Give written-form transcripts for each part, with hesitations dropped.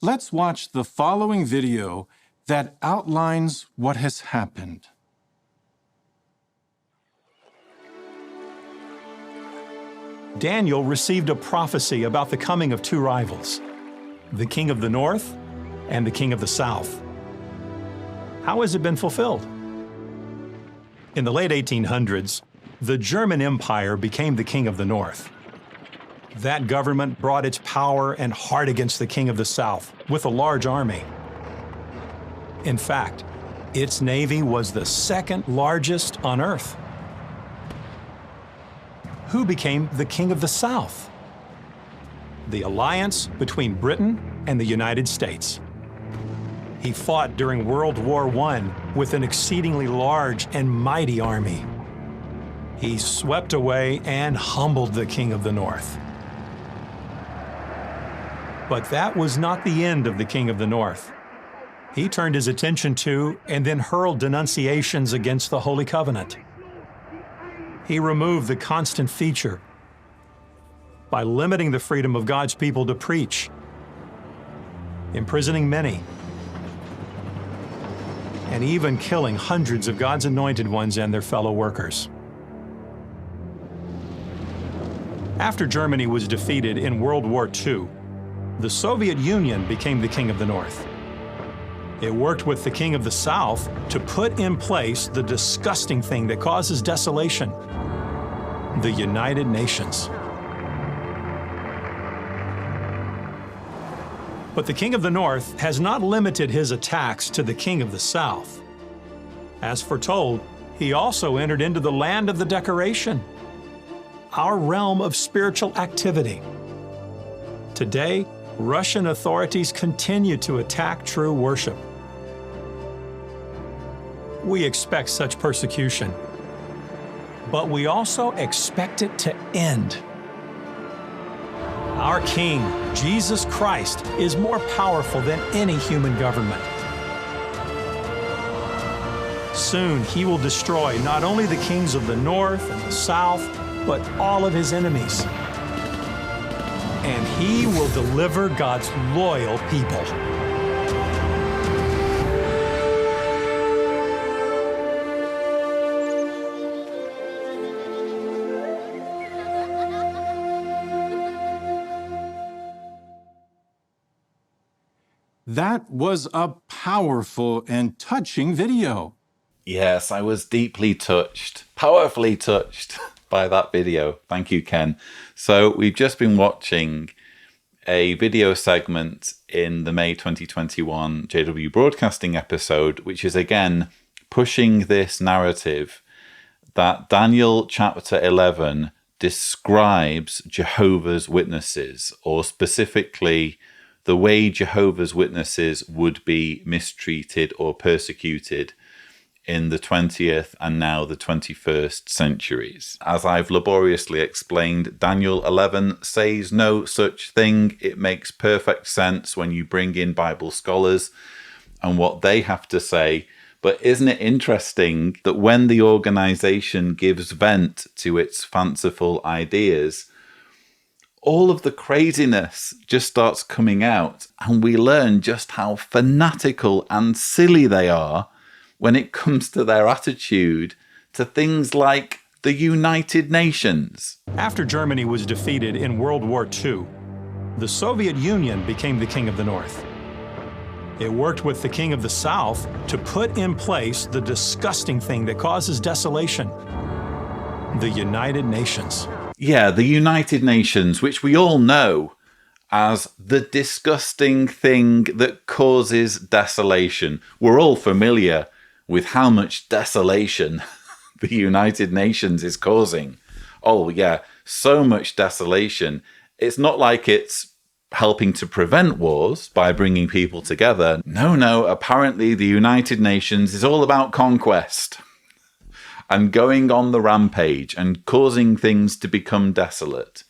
Let's watch the following video that outlines what has happened. Daniel received a prophecy about the coming of two rivals, the king of the north and the king of the south. How has it been fulfilled? In the late 1800s, the German Empire became the king of the north. That government brought its power and heart against the king of the south with a large army. In fact, its navy was the second largest on earth. Who became the king of the south? The alliance between Britain and the United States. He fought during World War I with an exceedingly large and mighty army. He swept away and humbled the king of the north. But that was not the end of the king of the north. He turned his attention to and then hurled denunciations against the Holy Covenant. He removed the constant feature by limiting the freedom of God's people to preach, imprisoning many, and even killing hundreds of God's anointed ones and their fellow workers. After Germany was defeated in World War II, the Soviet Union became the king of the north. It worked with the king of the south to put in place the disgusting thing that causes desolation, the United Nations. But the king of the north has not limited his attacks to the king of the south. As foretold, he also entered into the land of the decoration, our realm of spiritual activity. Today, Russian authorities continue to attack true worship. We expect such persecution, but we also expect it to end. Our King, Jesus Christ, is more powerful than any human government. Soon he will destroy not only the kings of the north and the south, but all of his enemies. And he will deliver God's loyal people. That was a powerful and touching video. Yes, I was deeply touched, powerfully touched by that video. Thank you, Ken. So we've just been watching a video segment in the May 2021 JW Broadcasting episode, which is again pushing this narrative that Daniel chapter 11 describes Jehovah's Witnesses, or specifically the way Jehovah's Witnesses would be mistreated or persecuted in the 20th and now the 21st centuries. As I've laboriously explained, Daniel 11 says no such thing. It makes perfect sense when you bring in Bible scholars and what they have to say. But isn't it interesting that when the organization gives vent to its fanciful ideas, all of the craziness just starts coming out, and we learn just how fanatical and silly they are when it comes to their attitude to things like the United Nations. After Germany was defeated in World War II, the Soviet Union became the king of the north. It worked with the king of the south to put in place the disgusting thing that causes desolation, the United Nations. Yeah, the United Nations, which we all know as the disgusting thing that causes desolation. We're all familiar with how much desolation the United Nations is causing. Oh yeah, so much desolation. It's not like it's helping to prevent wars by bringing people together. No, apparently the United Nations is all about conquest and going on the rampage and causing things to become desolate.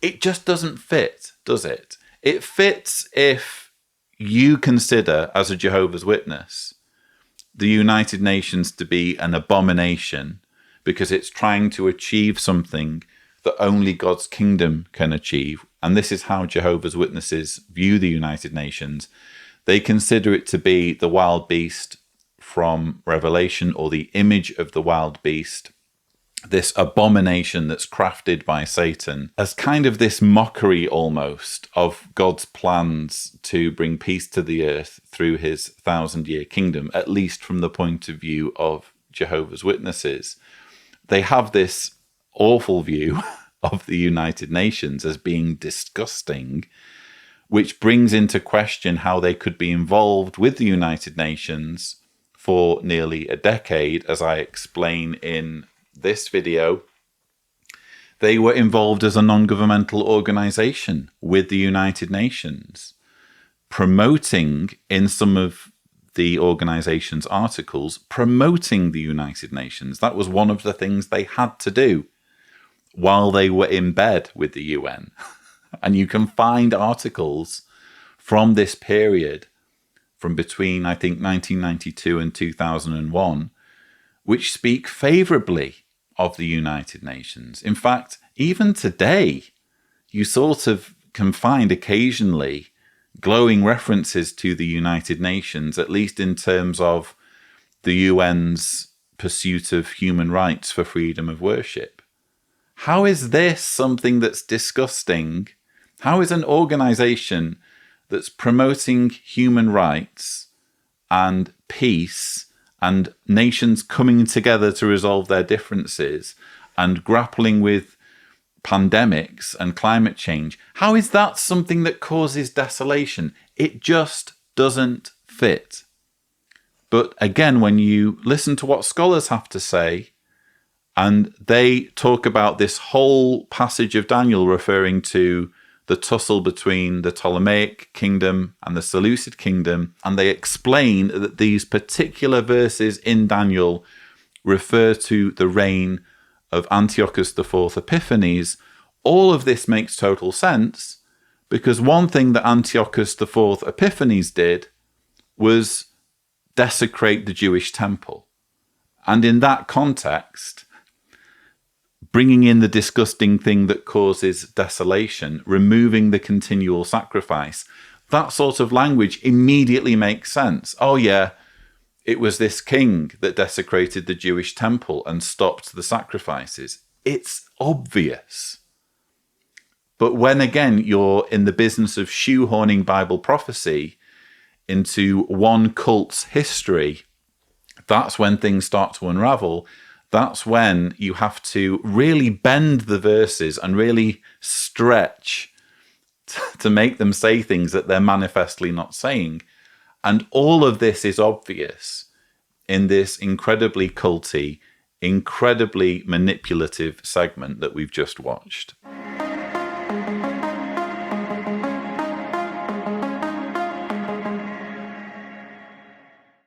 It just doesn't fit, does it? It fits if you consider, as a Jehovah's Witness, the United Nations to be an abomination because it's trying to achieve something that only God's kingdom can achieve, and this is how Jehovah's Witnesses view the United Nations, they consider it to be the wild beast from Revelation, or the image of the wild beast, this abomination that's crafted by Satan, as kind of this mockery almost of God's plans to bring peace to the earth through his 1,000-year kingdom, at least from the point of view of Jehovah's Witnesses. They have this awful view of the United Nations as being disgusting, which brings into question how they could be involved with the United Nations for nearly a decade. As I explain in this video, they were involved as a non-governmental organization with the United Nations, promoting in some of the organization's articles, promoting the United Nations. That was one of the things they had to do while they were in bed with the UN. And you can find articles from this period, from between, I think, 1992 and 2001, which speak favorably of the United Nations. In fact, even today, you sort of can find occasionally glowing references to the United Nations, at least in terms of the UN's pursuit of human rights for freedom of worship. How is this something that's disgusting? How is an organization that's promoting human rights and peace and nations coming together to resolve their differences and grappling with pandemics and climate change, how is that something that causes desolation? It just doesn't fit. But again, when you listen to what scholars have to say, and they talk about this whole passage of Daniel referring to the tussle between the Ptolemaic kingdom and the Seleucid kingdom, and they explain that these particular verses in Daniel refer to the reign of Antiochus IV Epiphanes. All of this makes total sense, because one thing that Antiochus IV Epiphanes did was desecrate the Jewish temple. And in that context, bringing in the disgusting thing that causes desolation, removing the continual sacrifice, that sort of language immediately makes sense. Oh yeah, it was this king that desecrated the Jewish temple and stopped the sacrifices. It's obvious. But when, again, you're in the business of shoehorning Bible prophecy into one cult's history, that's when things start to unravel. That's when you have to really bend the verses and really stretch to make them say things that they're manifestly not saying. And all of this is obvious in this incredibly culty, incredibly manipulative segment that we've just watched.